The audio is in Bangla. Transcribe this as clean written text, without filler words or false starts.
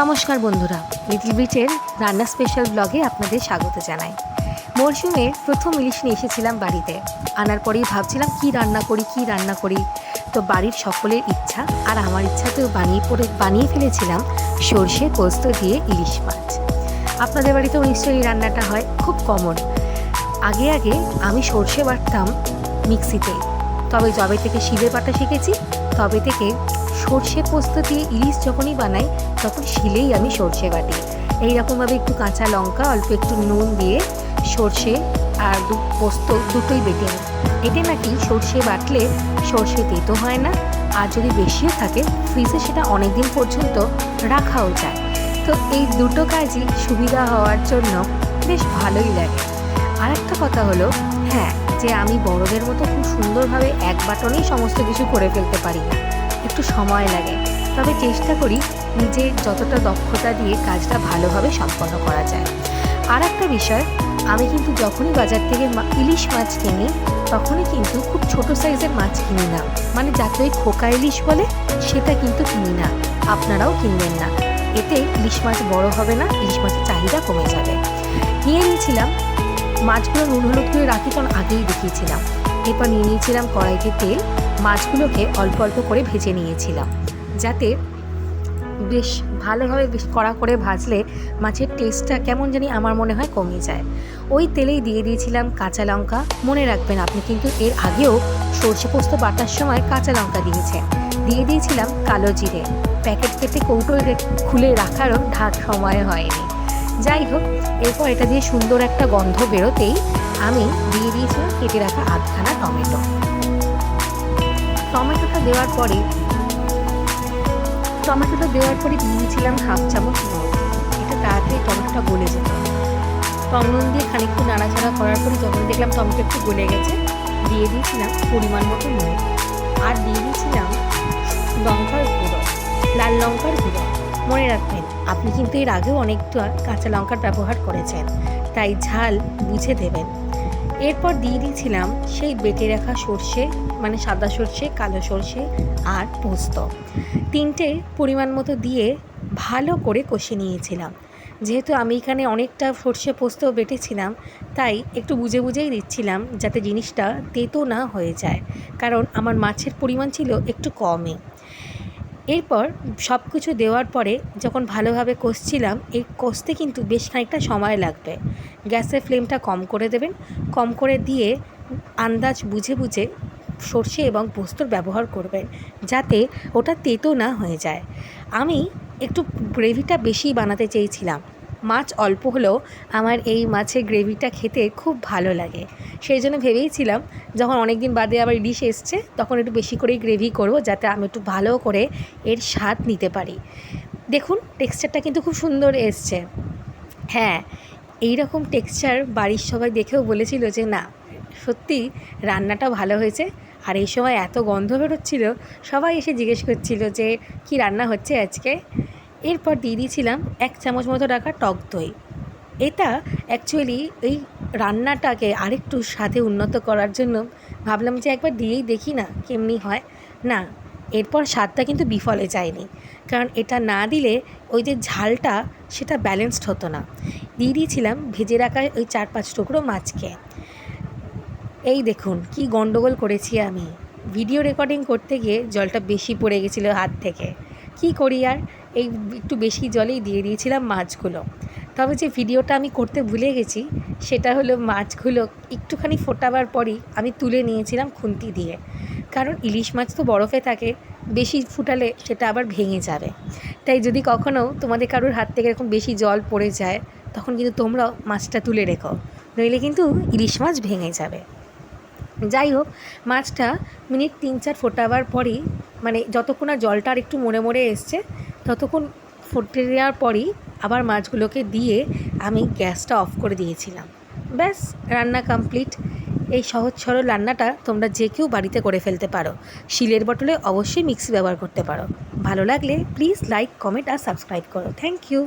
নমস্কার বন্ধুরা, লিটল বিটের রান্না স্পেশাল ব্লগে আপনাদের স্বাগত জানাই। মরশুমের প্রথম ইলিশ নিয়ে এসেছিলাম বাড়িতে। আনার পরেই ভাবছিলাম কি রান্না করি। তো বাড়ির সকলের ইচ্ছা আর আমার ইচ্ছাতেও বানিয়ে ফেলেছিলাম সর্ষে পোস্ত দিয়ে ইলিশ মাছ। আপনাদের বাড়িতেও নিশ্চয়ই এই রান্নাটা হয়, খুব কমন। আগে আমি সর্ষে বাটতাম মিক্সিতে, তবে যবে থেকে শিলে বাটা শিখেছি তবে থেকে সর্ষে পোস্ত দিয়ে ইলিশ যখনই বানাই তখন শিলেই আমি সর্ষে বাটি। এইরকমভাবে একটু কাঁচা লঙ্কা, অল্প একটু নুন দিয়ে সর্ষে আর পোস্ত দুটোই বেটে নিই। এতে নাকি সর্ষে বাটলে সর্ষে তেতো হয় না, আর যদি বেশিও থাকে ফ্রিজে সেটা অনেক দিন পর্যন্ত রাখাও যায়। তো এই দুটো কাজই সুবিধা হওয়ার জন্য বেশ ভালোই লাগে। আর একটা কথা হলো, যে আমি বড়দের মতো খুব সুন্দরভাবে এক বাটনেই সমস্ত কিছু করে ফেলতে পারি না, একটু সময় লাগে। তবে চেষ্টা করি নিজের যতটা দক্ষতা দিয়ে কাজটা ভালোভাবে সম্পন্ন করা যায়। আর একটা বিষয়, আমি কিন্তু যখনই বাজার থেকে ইলিশ মাছ কিনি তখনই কিন্তু খুব ছোট সাইজের মাছ কিনি না, মানে যাতে ওই খোকা ইলিশ বলে সেটা কিন্তু কিনি না। আপনারাও কিনবেন না, এতে ইলিশ মাছ বড় হবে না, ইলিশ মাছের চাহিদা কমে যাবে। নিয়ে নিয়েছিলাম মাছগুলো, নুন হলুদ করে রাখি তখন আগেই দেখিয়েছিলাম। এরপর নিয়ে নিয়েছিলাম কড়াইতে তেল, মাছগুলোকে অল্প অল্প করে ভেজে নিয়েছিলাম, যাতে বেশ ভালোভাবে বেশ কড়া করে ভাজলে মাছের টেস্টটা কেমন জানি আমার মনে হয় কমে যায়। ওই তেলেই দিয়ে দিয়েছিলাম কাঁচা লঙ্কা। মনে রাখবেন আপনি কিন্তু এর আগেও সর্ষে পোস্ত বাটার সময় কাঁচা লঙ্কা দিয়েছেন। দিয়ে দিয়েছিলাম কালো জিরে, প্যাকেট কেটে কৌটোয় খুলে রাখারও সময় হয়নি। যাই হোক, এরপর এটা দিয়ে সুন্দর একটা গন্ধ বেরোতেই আমি দিয়ে দিয়েছিলাম কেটে রাখা আধখানা টমেটোটা দেওয়ার পরে দিয়ে দিয়েছিলাম হাফ চামচ নুন। এটা তাড়াতাড়ি টমেটোটা গলে যেত। নুন দিয়ে খানিকক্ষণ নাড়াচাড়া করার পরে যখন দেখলাম টমেটো একটু গলে গেছে, দিয়ে দিয়েছিলাম পরিমাণ মতো নুন, আর দিয়ে দিয়েছিলাম লাল লঙ্কার গুঁড়ো। মনে রাখবেন আপনি কিন্তু এর আগেও অনেকটা কাঁচা লঙ্কার ব্যবহার করেছেন, তাই ঝাল বুঝে দেবেন। এরপর দিয়ে দিয়েছিলাম সেই বেটে রাখা সর্ষে, মানে সাদা সর্ষে, কালো সর্ষে আর পোস্ত, তিনটে পরিমাণ মতো দিয়ে ভালো করে কষে নিয়েছিলাম। যেহেতু আমি এখানে অনেকটা সর্ষে পোস্ত বেটেছিলাম, তাই একটু বুঝে বুঝেই দিচ্ছিলাম যাতে জিনিসটা তেতো না হয়ে যায়, কারণ আমার মাছের পরিমাণ ছিল একটু কমই। এরপর সব কিছু দেওয়ার পরে যখন ভালোভাবে কষছিলাম, এই কষতে কিন্তু বেশ খানিকটা সময় লাগবে। গ্যাসের ফ্লেমটা কম করে দেবেন, কম করে দিয়ে আন্দাজ বুঝে বুঝে সর্ষে এবং পোস্তর ব্যবহার করবেন, যাতে ওটা তেতো না হয়ে যায়। আমি একটু গ্রেভিটা বেশি বানাতে চেয়েছিলাম। মাছ অল্প হলেও আমার এই মাছের গ্রেভিটা খেতে খুব ভালো লাগে। সেই জন্য ভেবেইছিলাম যখন অনেক দিন বাদে আবার ইলিশ এসছে তখন একটু বেশি করেই গ্রেভি করব, যাতে আমি একটু ভালো করে এর স্বাদ নিতে পারি। দেখুন টেক্সচারটা কিন্তু খুব সুন্দর এসছে। এই রকম টেক্সচার বাড়ির সবাই দেখেও বলেছিল যে না, সত্যি রান্নাটা ভালো হয়েছে। আর এই সময় এত গন্ধ বেরোচ্ছিল, সবাই এসে জিজ্ঞেস করছিল যে কি রান্না হচ্ছে আজকে। এরপর দিয়ে দিয়েছিলাম 1 চামচ মতো রাখা টক দই। এটা অ্যাকচুয়ালি এই রান্নাটাকে আরেকটু স্বাদে উন্নত করার জন্য ভাবলাম যে একবার দিয়েই দেখি না কেমনি হয়। না, এরপর স্বাদটা কিন্তু বিফলে যায়নি, কারণ এটা না দিলে ওই যে ঝালটা সেটা ব্যালেন্সড হতো না। দিয়ে দিয়েছিলাম ভেজে রাখা ওই 4-5 টুকরো মাছকে। এই দেখুন কি গন্ডগোল করেছি আমি, ভিডিও রেকর্ডিং করতে গিয়ে জলটা বেশি পড়ে গেছিলো হাত থেকে। কি করি আর, এই একটু বেশি জলেই দিয়ে দিয়েছিলাম মাছগুলো। তবে যে ভিডিওটা আমি করতে ভুলে গেছি সেটা হলো, মাছগুলো একটুখানি ফোটাবার পরই আমি তুলে নিয়েছিলাম খুন্তি দিয়ে, কারণ ইলিশ মাছ তো বরফে থাকে, বেশি ফুটালে সেটা আবার ভেঙে যাবে। তাই যদি কখনও তোমাদের কারোর হাত থেকে এরকম বেশি জল পড়ে যায় তখন কিন্তু তোমরাও মাছটা তুলে রেখো, নইলে কিন্তু ইলিশ মাছ ভেঙে যাবে। যাই হোক, মাছটা মিনিট 3-4 ফোটাবার পরই, মানে যতক্ষণ আর জলটা আর একটু মরে এসছে ততক্ষণ ফুটে দেওয়ার পরই আবার মাছগুলোকে দিয়ে আমি গ্যাসটা অফ করে দিয়েছিলাম। ব্যাস, রান্না কমপ্লিট। এই সহজ সরল রান্নাটা তোমরা যে কেউ বাড়িতে করে ফেলতে পারো। শিলের বটলে অবশ্যই মিক্সি ব্যবহার করতে পারো। ভালো লাগলে প্লিজ লাইক, কমেন্ট আর সাবস্ক্রাইব করো। Thank you.